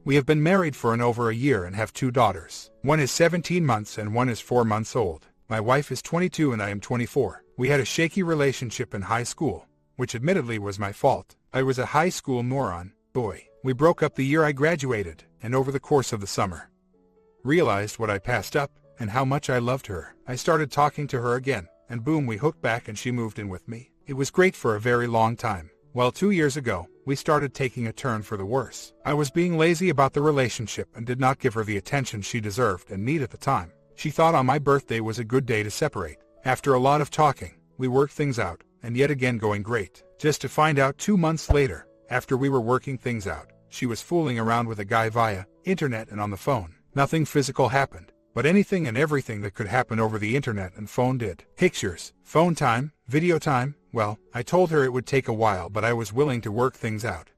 We have been married for over a year and have 2 daughters. One is 17 months and one is 4 months old. My wife is 22 and I am 24. We had a shaky relationship in high school, which admittedly was my fault. I was a high school moron, boy. We broke up the year I graduated, and over the course of the summer, realized what I passed up, and how much I loved her. I started talking to her again, and boom, we hooked back and she moved in with me. It was great for a very long time. Well, 2 years ago, we started taking a turn for the worse. I was being lazy about the relationship and did not give her the attention she deserved and needed at the time. She thought on my birthday was a good day to separate. After a lot of talking, we worked things out, and yet again going great. Just to find out 2 months later, after we were working things out, she was fooling around with a guy via internet and on the phone. Nothing physical happened, but anything and everything that could happen over the internet and phone did. Pictures, phone time, video time. Well, I told her it would take a while, but I was willing to work things out.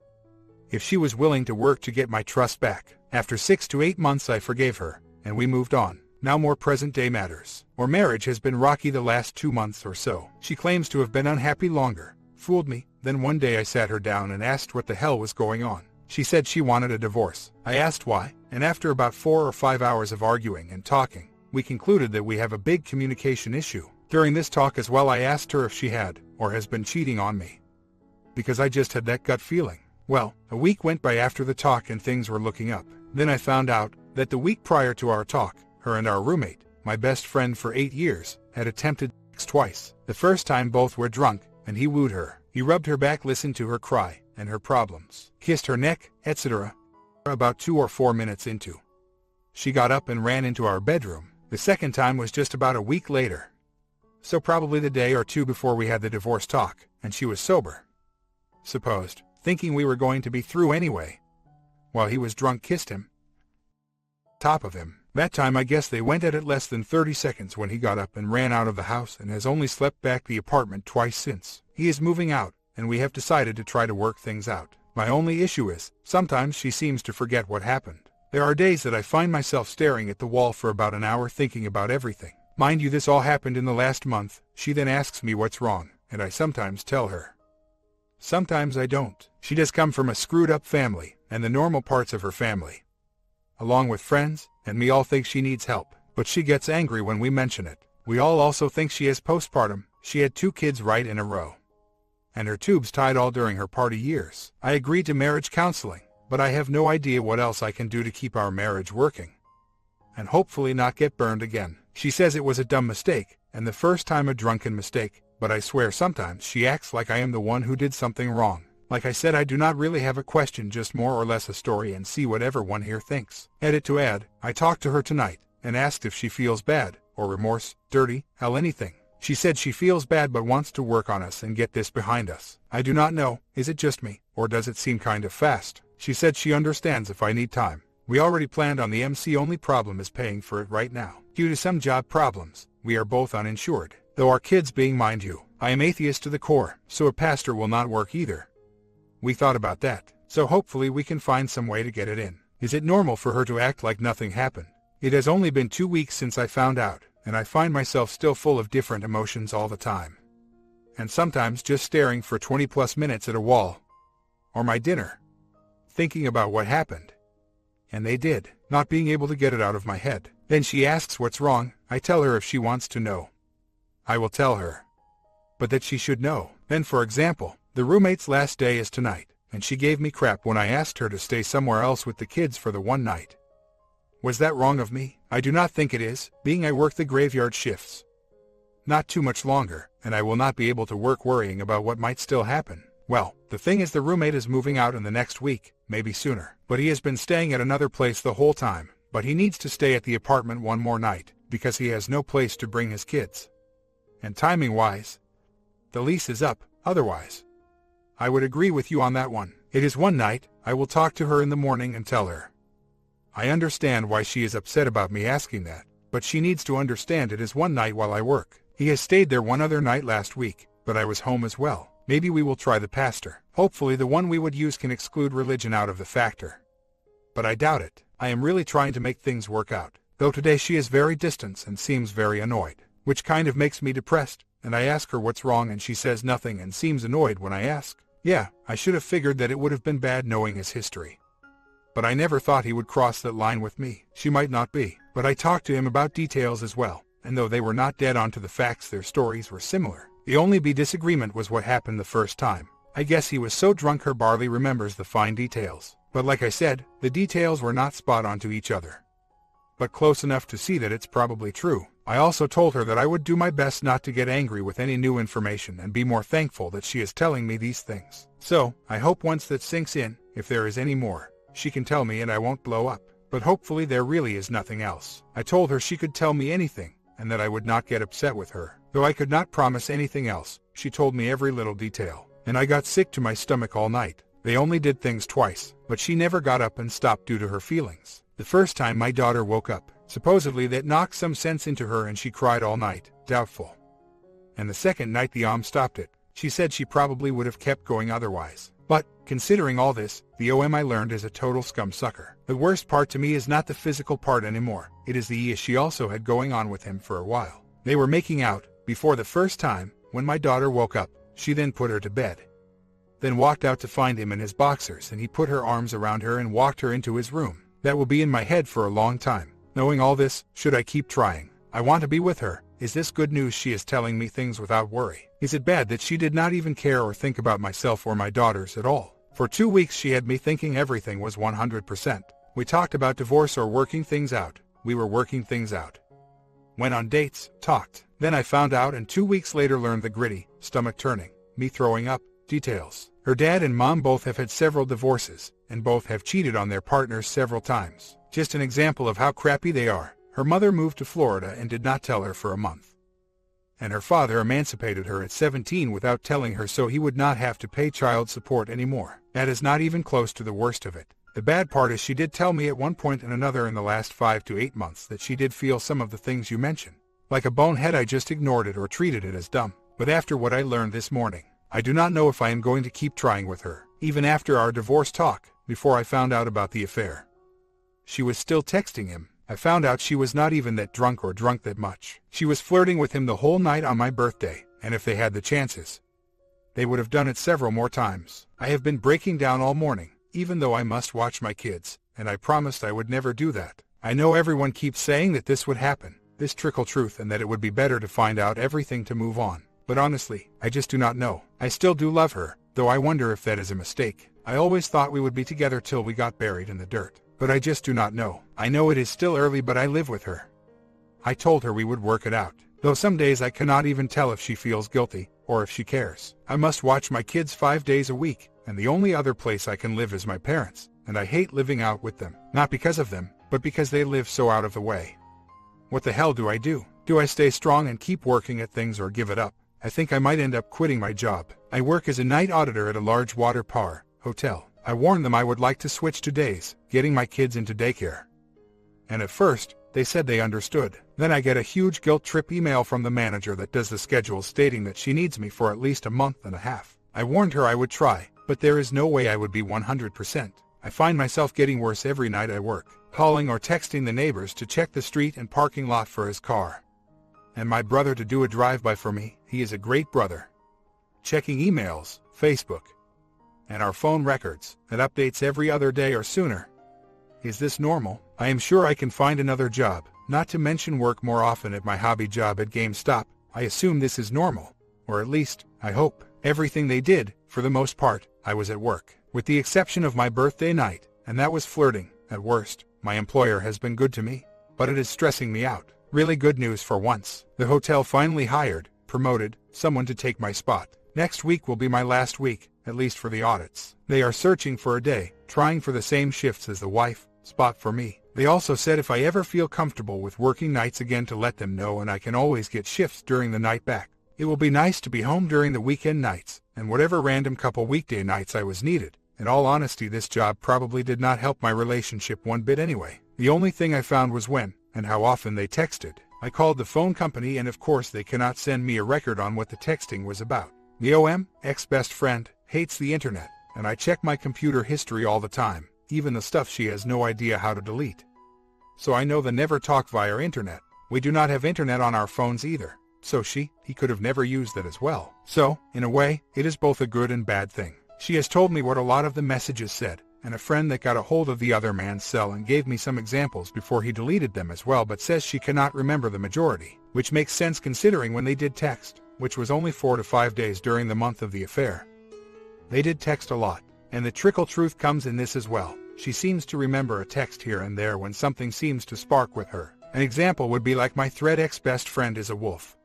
If she was willing to work to get my trust back. After 6 to 8 months I forgave her, and we moved on. Now more present day matters. Our marriage has been rocky the last 2 months or so. She claims to have been unhappy longer. Fooled me. Then one day I sat her down and asked what the hell was going on. She said she wanted a divorce. I asked why, and after about 4 or 5 hours of arguing and talking, we concluded that we have a big communication issue. During this talk as well I asked her if she had, or has been cheating on me. Because I just had that gut feeling. Well, a week went by after the talk and things were looking up. Then I found out that the week prior to our talk, her and our roommate, my best friend for 8 years, had attempted sex twice. The first time both were drunk, and he wooed her. He rubbed her back, listened to her cry, and her problems, kissed her neck, etc. About 2 or 4 minutes into, she got up and ran into our bedroom. The second time was just about a week later. So probably the day or two before we had the divorce talk, and she was sober. Supposed, thinking we were going to be through anyway. While he was drunk, kissed him. Top of him. That time I guess they went at it less than 30 seconds when he got up and ran out of the house and has only slept back the apartment twice since. He is moving out, and we have decided to try to work things out. My only issue is, sometimes she seems to forget what happened. There are days that I find myself staring at the wall for about an hour thinking about everything. Mind you, this all happened in the last month. She then asks me what's wrong, and I sometimes tell her. Sometimes I don't. She does come from a screwed up family, and the normal parts of her family, along with friends, and me all think she needs help. But she gets angry when we mention it. We all also think she has postpartum. She had 2 kids right in a row, and her tubes tied all during her party years. I agreed to marriage counseling, but I have no idea what else I can do to keep our marriage working, and hopefully not get burned again. She says it was a dumb mistake, and the first time a drunken mistake, but I swear sometimes she acts like I am the one who did something wrong. Like I said, I do not really have a question, just more or less a story, and see what everyone here thinks. Edit to add, I talked to her tonight, and asked if she feels bad, or remorse, dirty, hell anything. She said she feels bad but wants to work on us and get this behind us. I do not know, is it just me, or does it seem kind of fast? She said she understands if I need time. We already planned on the MC, only problem is paying for it right now. Due to some job problems, we are both uninsured. Though our kids being, mind you, I am atheist to the core, so a pastor will not work either. We thought about that, so hopefully we can find some way to get it in. Is it normal for her to act like nothing happened? It has only been 2 weeks since I found out, and I find myself still full of different emotions all the time. And sometimes just staring for 20+ minutes at a wall, or my dinner, thinking about what happened. And they did, not being able to get it out of my head. Then she asks what's wrong. I tell her if she wants to know, I will tell her. But that she should know. Then for example, the roommate's last day is tonight, and she gave me crap when I asked her to stay somewhere else with the kids for the one night. Was that wrong of me? I do not think it is, being I work the graveyard shifts. Not too much longer, and I will not be able to work worrying about what might still happen. Well, the thing is, the roommate is moving out in the next week, maybe sooner. But he has been staying at another place the whole time. But he needs to stay at the apartment one more night, because he has no place to bring his kids. And timing-wise, the lease is up, otherwise. I would agree with you on that one. It is one night. I will talk to her in the morning and tell her. I understand why she is upset about me asking that, but she needs to understand it is one night while I work. He has stayed there one other night last week, but I was home as well. Maybe we will try the pastor. Hopefully the one we would use can exclude religion out of the factor. But I doubt it. I am really trying to make things work out. Though today she is very distant and seems very annoyed, which kind of makes me depressed, and I ask her what's wrong and she says nothing and seems annoyed when I ask. Yeah, I should have figured that it would have been bad knowing his history. but I never thought he would cross that line with me. She might not be, but I talked to him about details as well, and though they were not dead on to the facts, their stories were similar. The only disagreement was what happened the first time. I guess he was so drunk her barely remembers the fine details. But like I said, the details were not spot on to each other, but close enough to see that it's probably true. I also told her that I would do my best not to get angry with any new information and be more thankful that she is telling me these things. So, I hope once that sinks in, if there is any more, she can tell me and I won't blow up. But hopefully there really is nothing else. I told her she could tell me anything, and that I would not get upset with her. Though I could not promise anything else, she told me every little detail. And I got sick to my stomach all night. They only did things twice, but she never got up and stopped due to her feelings. The first time my daughter woke up, supposedly that knocked some sense into her and she cried all night, doubtful. And the second night the stopped it. She said she probably would have kept going otherwise. But, considering all this, the I learned is a total scum-sucker. The worst part to me is not the physical part anymore, it is the she also had going on with him for a while. They were making out, before the first time, when my daughter woke up. She then put her to bed, then walked out to find him in his boxers, and he put her arms around her and walked her into his room. That will be in my head for a long time. Knowing all this, should I keep trying? I want to be with her. Is this good news? She is telling me things without worry. Is it bad that she did not even care or think about myself or my daughters at all? For 2 weeks she had me thinking everything was 100%. We talked about divorce or working things out. We were working things out. Went on dates, talked. Then I found out, and 2 weeks later learned the gritty, stomach-turning, me throwing up, details. Her dad and mom both have had several divorces, and both have cheated on their partners several times. Just an example of how crappy they are. Her mother moved to Florida and did not tell her for a month. And her father emancipated her at 17 without telling her, so he would not have to pay child support anymore. That is not even close to the worst of it. The bad part is she did tell me at one point and another in the last 5 to 8 months that she did feel some of the things you mention. Like a bonehead, I just ignored it or treated it as dumb. But after what I learned this morning, I do not know if I am going to keep trying with her, even after our divorce talk, before I found out about the affair. She was still texting him. I found out she was not even that drunk or drunk that much. She was flirting with him the whole night on my birthday, and if they had the chances, they would have done it several more times. I have been breaking down all morning, even though I must watch my kids, and I promised I would never do that. I know everyone keeps saying that this would happen, this trickle truth, and that it would be better to find out everything to move on. But honestly, I just do not know. I still do love her, though I wonder if that is a mistake. I always thought we would be together till we got buried in the dirt. But I just do not know. I know it is still early, but I live with her. I told her we would work it out, though some days I cannot even tell if she feels guilty, or if she cares. I must watch my kids 5 days a week, and the only other place I can live is my parents, and I hate living out with them. Not because of them, but because they live so out of the way. What the hell do I do? Do I stay strong and keep working at things or give it up? I think I might end up quitting my job. I work as a night auditor at a large water power hotel. I warned them I would like to switch to days, getting my kids into daycare. And at first, they said they understood. Then I get a huge guilt trip email from the manager that does the schedule stating that she needs me for at least a month and a half. I warned her I would try, but there is no way I would be 100%. I find myself getting worse every night I work, calling or texting the neighbors to check the street and parking lot for his car. And my brother to do a drive-by for me. He is a great brother. Checking emails, Facebook, and our phone records, that updates every other day or sooner. Is this normal? I am sure I can find another job, not to mention work more often at my hobby job at GameStop. I assume this is normal, or at least, I hope. Everything they did, for the most part, I was at work, with the exception of my birthday night, and that was flirting. At worst, my employer has been good to me, but it is stressing me out. Really good news for once. The hotel finally hired, promoted, someone to take my spot. Next week will be my last week, at least for the audits. They are searching for a day, trying for the same shifts as the wife, spot for me. They also said if I ever feel comfortable with working nights again to let them know, and I can always get shifts during the night back. It will be nice to be home during the weekend nights, and whatever random couple weekday nights I was needed. In all honesty, this job probably did not help my relationship one bit anyway. The only thing I found was when, and how often they texted. I called the phone company, and of course they cannot send me a record on what the texting was about. The ex-best friend, hates the internet, and I check my computer history all the time, even the stuff she has no idea how to delete. So I know they never talk via internet. We do not have internet on our phones either, so he could have never used that as well. So, in a way, it is both a good and bad thing. She has told me what a lot of the messages said, and a friend that got a hold of the other man's cell and gave me some examples before he deleted them as well, but says she cannot remember the majority, which makes sense considering when they did text, which was only 4 to 5 days during the month of the affair. They did text a lot, and the trickle truth comes in this as well. She seems to remember a text here and there when something seems to spark with her. An example would be like my thread ex-best friend is a wolf.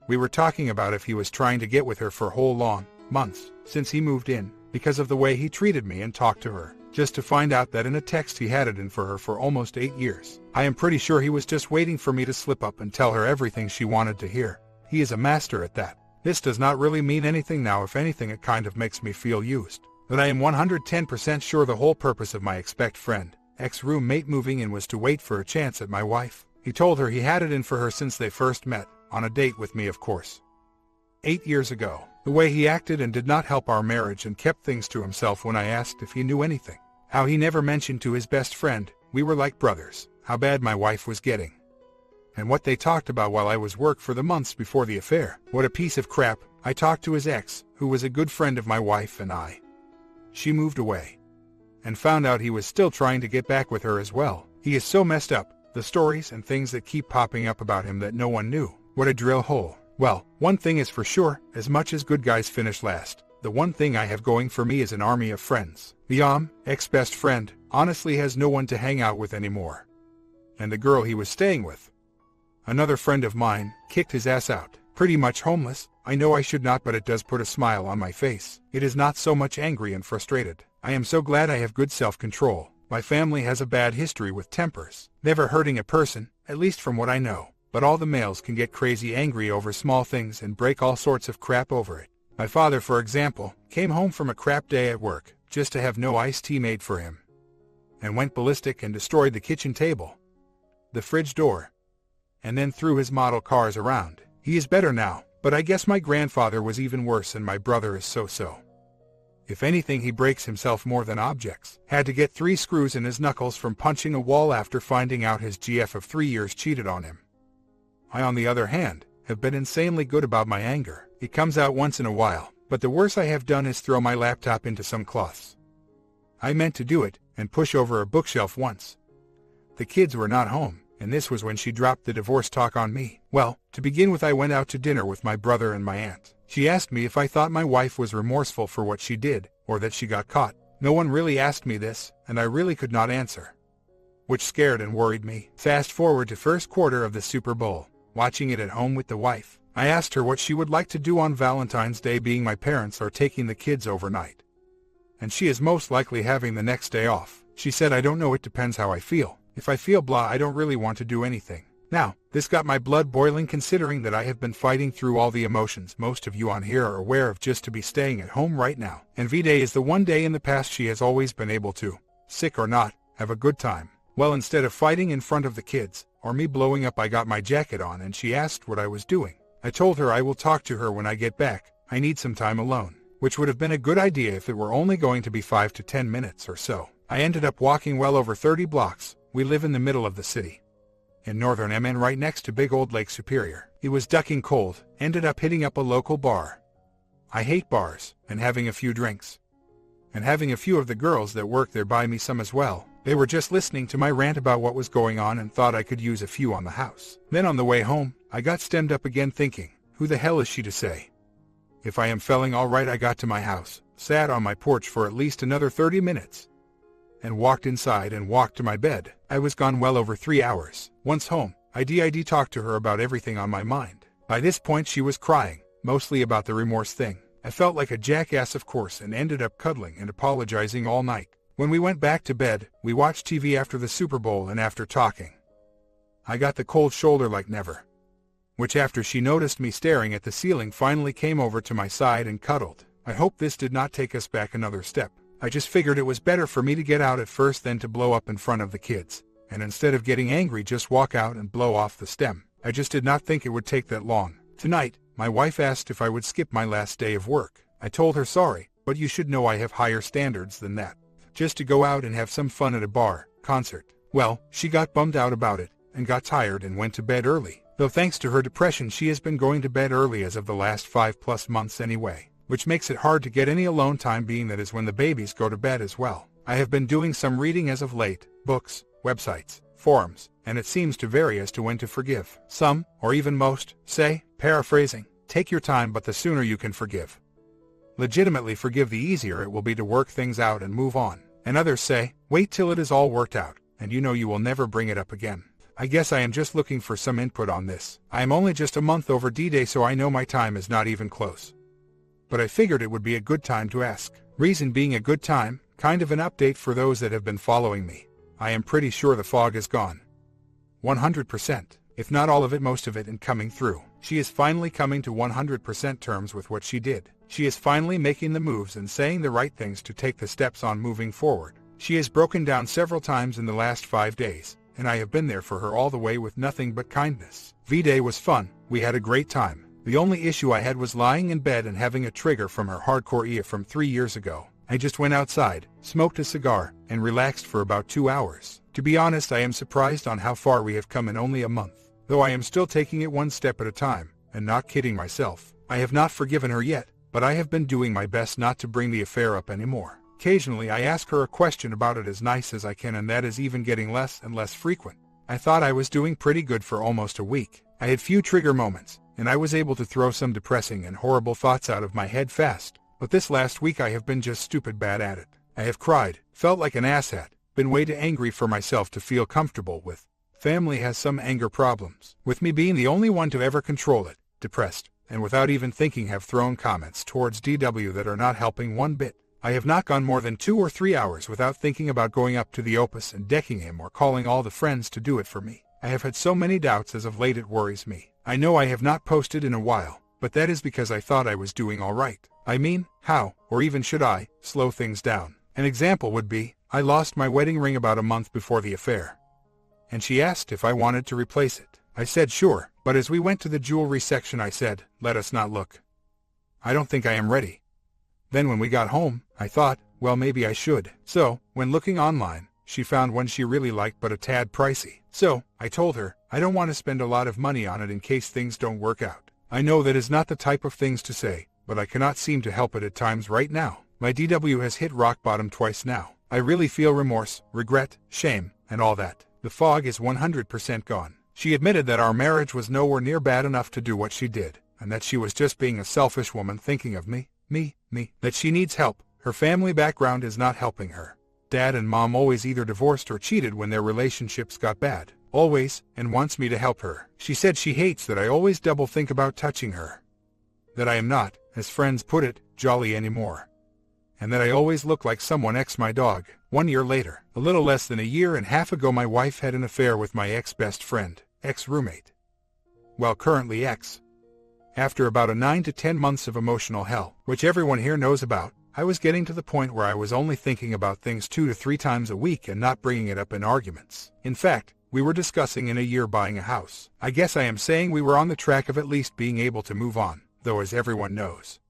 We were talking about if he was trying to get with her for whole long months since he moved in, because of the way he treated me and talked to her, just to find out that in a text he had it in for her for almost 8 years. I am pretty sure he was just waiting for me to slip up and tell her everything she wanted to hear. He is a master at that. This does not really mean anything now. If anything, it kind of makes me feel used. But I am 110% sure the whole purpose of my ex-friend, ex-roommate moving in was to wait for a chance at my wife. He told her he had it in for her since they first met, on a date with me of course. 8 years ago. The way he acted and did not help our marriage and kept things to himself when I asked if he knew anything. How he never mentioned to his best friend, we were like brothers, how bad my wife was getting. And what they talked about while I was work for the months before the affair. What a piece of crap. I talked to his ex, who was a good friend of my wife and I. She moved away. And found out he was still trying to get back with her as well. He is so messed up, the stories and things that keep popping up about him that no one knew. What a drill hole. Well, one thing is for sure, as much as good guys finish last, the one thing I have going for me is an army of friends. The ex-best friend, honestly has no one to hang out with anymore. And the girl he was staying with, another friend of mine, kicked his ass out. Pretty much homeless. I know I should not, but it does put a smile on my face. It is not so much angry and frustrated. I am so glad I have good self-control. My family has a bad history with tempers, never hurting a person, at least from what I know. But all the males can get crazy angry over small things and break all sorts of crap over it. My father, for example, came home from a crap day at work, just to have no iced tea made for him, and went ballistic and destroyed the kitchen table, the fridge door, and then threw his model cars around. He is better now, but I guess my grandfather was even worse and my brother is so-so. If anything, he breaks himself more than objects. Had to get 3 screws in his knuckles from punching a wall after finding out his GF of 3 years cheated on him. I, on the other hand, have been insanely good about my anger. It comes out once in a while, but the worst I have done is throw my laptop into some cloths. I meant to do it, and push over a bookshelf once. The kids were not home, and this was when she dropped the divorce talk on me. Well, to begin with, I went out to dinner with my brother and my aunt. She asked me if I thought my wife was remorseful for what she did, or that she got caught. No one really asked me this, and I really could not answer, which scared and worried me. Fast forward to first quarter of the Super Bowl, watching it at home with the wife. I asked her what she would like to do on Valentine's Day, being my parents are taking the kids overnight, and she is most likely having the next day off. She said, I don't know, it depends how I feel. If I feel blah, I don't really want to do anything. Now, this got my blood boiling, considering that I have been fighting through all the emotions most of you on here are aware of just to be staying at home right now. And V-Day is the one day in the past she has always been able to, sick or not, have a good time. Well, instead of fighting in front of the kids, or me blowing up, I got my jacket on and she asked what I was doing. I told her I will talk to her when I get back. I need some time alone, which would have been a good idea if it were only going to be 5 to 10 minutes or so. I ended up walking well over 30 blocks. We live in the middle of the city, in northern MN, right next to big old Lake Superior. It was ducking cold, ended up hitting up a local bar. I hate bars, and having a few drinks, and having a few of the girls that work there buy me some as well. They were just listening to my rant about what was going on and thought I could use a few on the house. Then on the way home, I got stemmed up again thinking, who the hell is she to say if I am feeling alright? I got to my house, sat on my porch for at least another 30 minutes, and walked inside and walked to my bed. I was gone well over 3 hours. Once home, I did talk to her about everything on my mind. By this point she was crying, mostly about the remorse thing. I felt like a jackass of course and ended up cuddling and apologizing all night. When we went back to bed, we watched TV after the Super Bowl, and after talking, I got the cold shoulder like never, which after she noticed me staring at the ceiling finally came over to my side and cuddled. I hope this did not take us back another step. I just figured it was better for me to get out at first than to blow up in front of the kids, and instead of getting angry just walk out and blow off the stem. I just did not think it would take that long. Tonight, my wife asked if I would skip my last day of work. I told her sorry, but you should know I have higher standards than that. Just to go out and have some fun at a bar, concert. Well, she got bummed out about it, and got tired and went to bed early. Though thanks to her depression she has been going to bed early as of the last 5+ months anyway, which makes it hard to get any alone time, being that is when the babies go to bed as well. I have been doing some reading as of late, books, websites, forums, and it seems to vary as to when to forgive. Some, or even most, say, paraphrasing, take your time but the sooner you can forgive. Legitimately forgive, the easier it will be to work things out and move on. And others say, wait till it is all worked out, and you know you will never bring it up again. I guess I am just looking for some input on this. I am only just a month over D-Day, so I know my time is not even close. But I figured it would be a good time to ask. Reason being a good time, kind of an update for those that have been following me. I am pretty sure the fog is gone. 100%, if not all of it, most of it, and coming through. She is finally coming to 100% terms with what she did. She is finally making the moves and saying the right things to take the steps on moving forward. She has broken down several times in the last 5 days, and I have been there for her all the way with nothing but kindness. V-Day was fun, we had a great time. The only issue I had was lying in bed and having a trigger from her hardcore Ia from 3 years ago. I just went outside, smoked a cigar, and relaxed for about 2 hours. To be honest, I am surprised on how far we have come in only a month, though I am still taking it one step at a time, and not kidding myself. I have not forgiven her yet, but I have been doing my best not to bring the affair up anymore. Occasionally I ask her a question about it as nice as I can, and that is even getting less and less frequent. I thought I was doing pretty good for almost a week. I had few trigger moments, and I was able to throw some depressing and horrible thoughts out of my head fast. But this last week I have been just stupid bad at it. I have cried, felt like an asshat, been way too angry for myself to feel comfortable with. Family has some anger problems, with me being the only one to ever control it, depressed, and without even thinking have thrown comments towards DW that are not helping one bit. I have not gone more than 2 or 3 hours without thinking about going up to the Opus and decking him or calling all the friends to do it for me. I have had so many doubts as of late it worries me. I know I have not posted in a while, but that is because I thought I was doing all right. I mean, how, or even should I, slow things down? An example would be, I lost my wedding ring about a month before the affair, and she asked if I wanted to replace it. I said sure, but as we went to the jewelry section I said, let us not look. I don't think I am ready. Then when we got home, I thought, well, maybe I should. So, when looking online, she found one she really liked but a tad pricey. So, I told her, I don't want to spend a lot of money on it in case things don't work out. I know that is not the type of things to say, but I cannot seem to help it at times right now. My DW has hit rock bottom twice now. I really feel remorse, regret, shame, and all that. The fog is 100% gone. She admitted that our marriage was nowhere near bad enough to do what she did, and that she was just being a selfish woman thinking of me, that she needs help. Her family background is not helping her. Dad and Mom always either divorced or cheated when their relationships got bad. Always, and wants me to help her. She said she hates that I always double think about touching her. That I am not, as friends put it, jolly anymore. And that I always look like someone ex my dog. 1 year later, a little less than a year and a half ago, my wife had an affair with my ex-best friend, ex-roommate. Well, currently ex. After about 9 to 10 months of emotional hell, which everyone here knows about, I was getting to the point where I was only thinking about things 2 to 3 times a week and not bringing it up in arguments. In fact, we were discussing in a year buying a house. I guess I am saying we were on the track of at least being able to move on, though as everyone knows,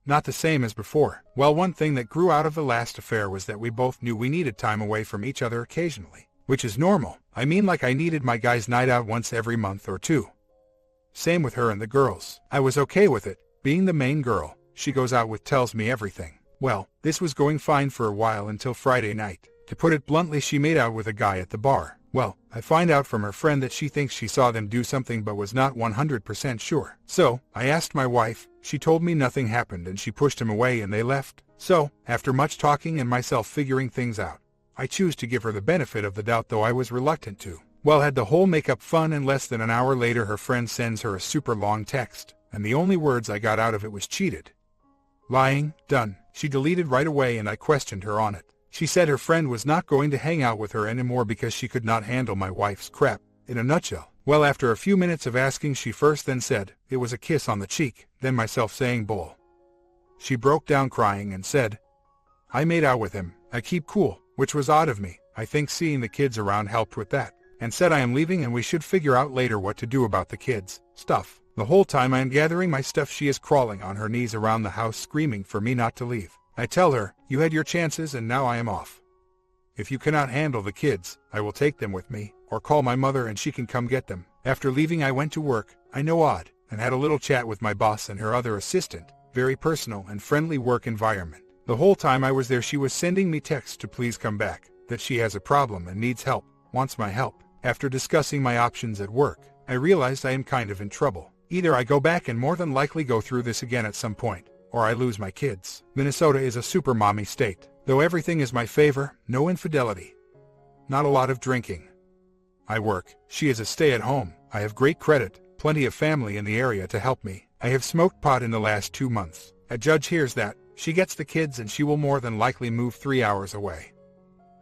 not the same as before. Well, one thing that grew out of the last affair was that we both knew we needed time away from each other occasionally, which is normal. I mean, like I needed my guys' night out once every month or 2. Same with her and the girls. I was okay with it, being the main girl she goes out with tells me everything. Well, this was going fine for a while until Friday night. To put it bluntly, she made out with a guy at the bar. Well, I find out from her friend that she thinks she saw them do something but was not 100% sure. So, I asked my wife, she told me nothing happened and she pushed him away and they left. So, after much talking and myself figuring things out, I choose to give her the benefit of the doubt, though I was reluctant to. Well, had the whole makeup fun, and less than an hour later her friend sends her a super long text, and the only words I got out of it was cheated. Lying, done. She deleted right away and I questioned her on it. She said her friend was not going to hang out with her anymore because she could not handle my wife's crap. In a nutshell. Well, after a few minutes of asking, she first then said, it was a kiss on the cheek, then myself saying bull. She broke down crying and said, I made out with him. I keep cool, which was odd of me. I think seeing the kids around helped with that. And said I am leaving and we should figure out later what to do about the kids' stuff. The whole time I am gathering my stuff, she is crawling on her knees around the house screaming for me not to leave. I tell her, you had your chances and now I am off. If you cannot handle the kids, I will take them with me, or call my mother and she can come get them. After leaving I went to work, I know odd, and had a little chat with my boss and her other assistant. Very personal and friendly work environment. The whole time I was there she was sending me texts to please come back, that she has a problem and needs help, wants my help. After discussing my options at work, I realized I am kind of in trouble. Either I go back and more than likely go through this again at some point, or I lose my kids. Minnesota is a super mommy state. Though everything is my favor, no infidelity. Not a lot of drinking. I work. She is a stay-at-home. I have great credit, plenty of family in the area to help me. I have smoked pot in the last 2 months. A judge hears that. She gets the kids and she will more than likely move 3 hours away.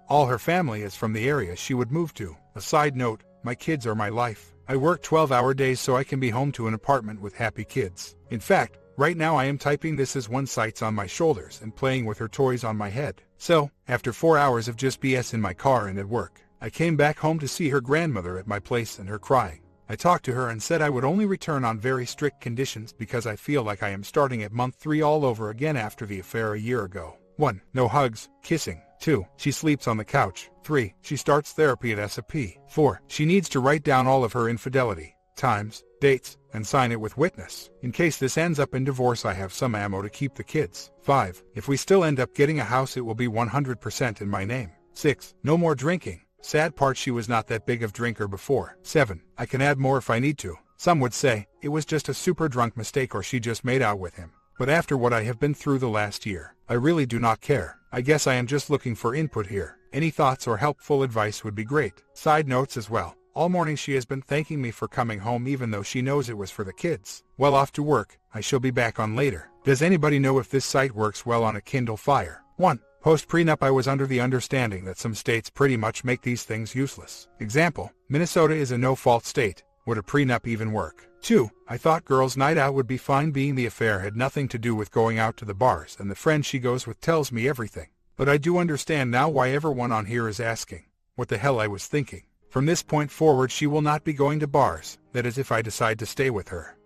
All her family is from the area she would move to. A side note, my kids are my life. I work 12-hour days so I can be home to an apartment with happy kids. In fact, right now I am typing this as one sits on my shoulders and playing with her toys on my head. So, after 4 hours of just BS in my car and at work, I came back home to see her grandmother at my place and her crying. I talked to her and said I would only return on very strict conditions because I feel like I am starting at month 3 all over again after the affair a year ago. 1. No hugs, kissing. 2. She sleeps on the couch. 3. She starts therapy at SAP. 4. She needs to write down all of her infidelity, times, dates, and sign it with witness. In case this ends up in divorce I have some ammo to keep the kids. 5. If we still end up getting a house it will be 100% in my name. 6. No more drinking. Sad part she was not that big of drinker before. 7. I can add more if I need to. Some would say, it was just a super drunk mistake or she just made out with him. But after what I have been through the last year, I really do not care. I guess I am just looking for input here. Any thoughts or helpful advice would be great. Side notes as well. All morning she has been thanking me for coming home even though she knows it was for the kids. Well, off to work. I shall be back on later. Does anybody know if this site works well on a Kindle Fire? 1. Post-prenup I was under the understanding that some states pretty much make these things useless. Example, Minnesota is a no-fault state. Would a prenup even work? 2. I thought girls' night out would be fine being the affair had nothing to do with going out to the bars and the friend she goes with tells me everything. But I do understand now why everyone on here is asking what the hell I was thinking. From this point forward she will not be going to bars, that is if I decide to stay with her.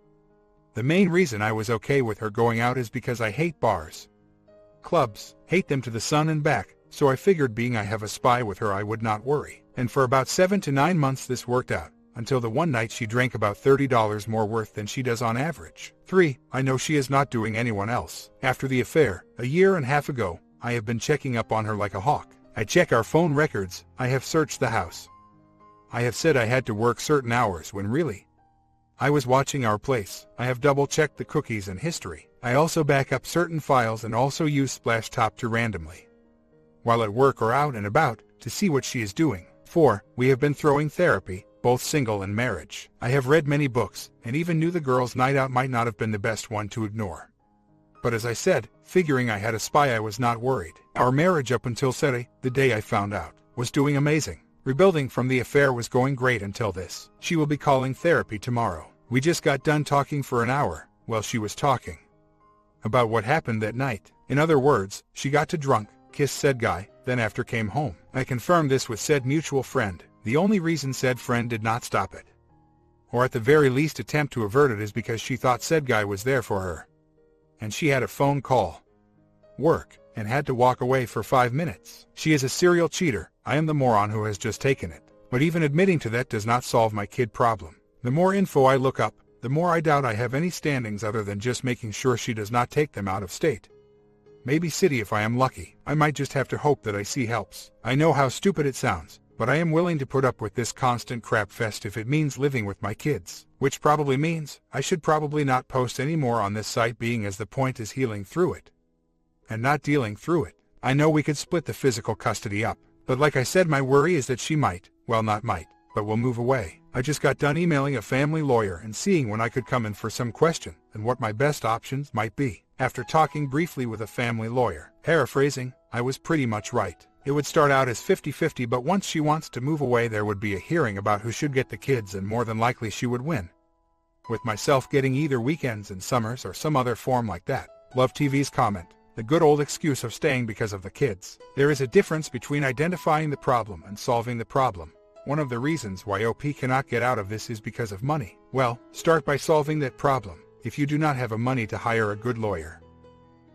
The main reason I was okay with her going out is because I hate bars. Clubs, hate them to the sun and back, so I figured being I have a spy with her I would not worry. And for about 7 to 9 months this worked out, until the one night she drank about $30 more worth than she does on average. 3. I know she is not doing anyone else. After the affair, a year and a half ago, I have been checking up on her like a hawk. I check our phone records, I have searched the house. I have said I had to work certain hours when really I was watching our place. I have double-checked the cookies and history. I also back up certain files and also use Splashtop to randomly, while at work or out and about, to see what she is doing. 4. We have been throwing therapy, both single and marriage. I have read many books, and even knew the girls' night out might not have been the best one to ignore. But as I said, figuring I had a spy I was not worried. Our marriage up until Saturday, the day I found out, was doing amazing. Rebuilding from the affair was going great until this. She will be calling therapy tomorrow. We just got done talking for an hour, while she was talking about what happened that night. In other words, she got too drunk, kissed said guy, then after came home. I confirmed this with said mutual friend. The only reason said friend did not stop it, or at the very least attempt to avert it, is because she thought said guy was there for her. And she had a phone call, work, and had to walk away for 5 minutes. She is a serial cheater. I am the moron who has just taken it. But even admitting to that does not solve my kid problem. The more info I look up, the more I doubt I have any standings other than just making sure she does not take them out of state. Maybe city if I am lucky. I might just have to hope that I see helps. I know how stupid it sounds, but I am willing to put up with this constant crap fest if it means living with my kids. Which probably means, I should probably not post any more on this site, being as the point is healing through it, and not dealing through it. I know we could split the physical custody up, but like I said, my worry is that she might, well not might, but will move away. I just got done emailing a family lawyer and seeing when I could come in for some question, and what my best options might be. After talking briefly with a family lawyer, paraphrasing, I was pretty much right. It would start out as 50-50, but once she wants to move away there would be a hearing about who should get the kids, and more than likely she would win, with myself getting either weekends and summers or some other form like that. Love TV's comment. The good old excuse of staying because of the kids. There is a difference between identifying the problem and solving the problem. One of the reasons why OP cannot get out of this is because of money. Well, start by solving that problem. If you do not have a money to hire a good lawyer,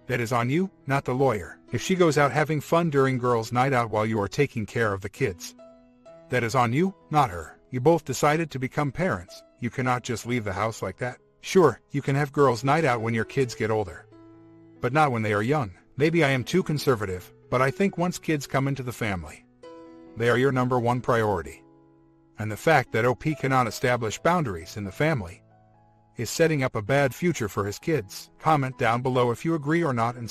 that is on you, not the lawyer. If she goes out having fun during girls' night out while you are taking care of the kids, that is on you, not her. You both decided to become parents. You cannot just leave the house like that. Sure, you can have girls' night out when your kids get older, but not when they are young. Maybe I am too conservative, but I think once kids come into the family, they are your number one priority. And the fact that OP cannot establish boundaries in the family is setting up a bad future for his kids. Comment down below if you agree or not and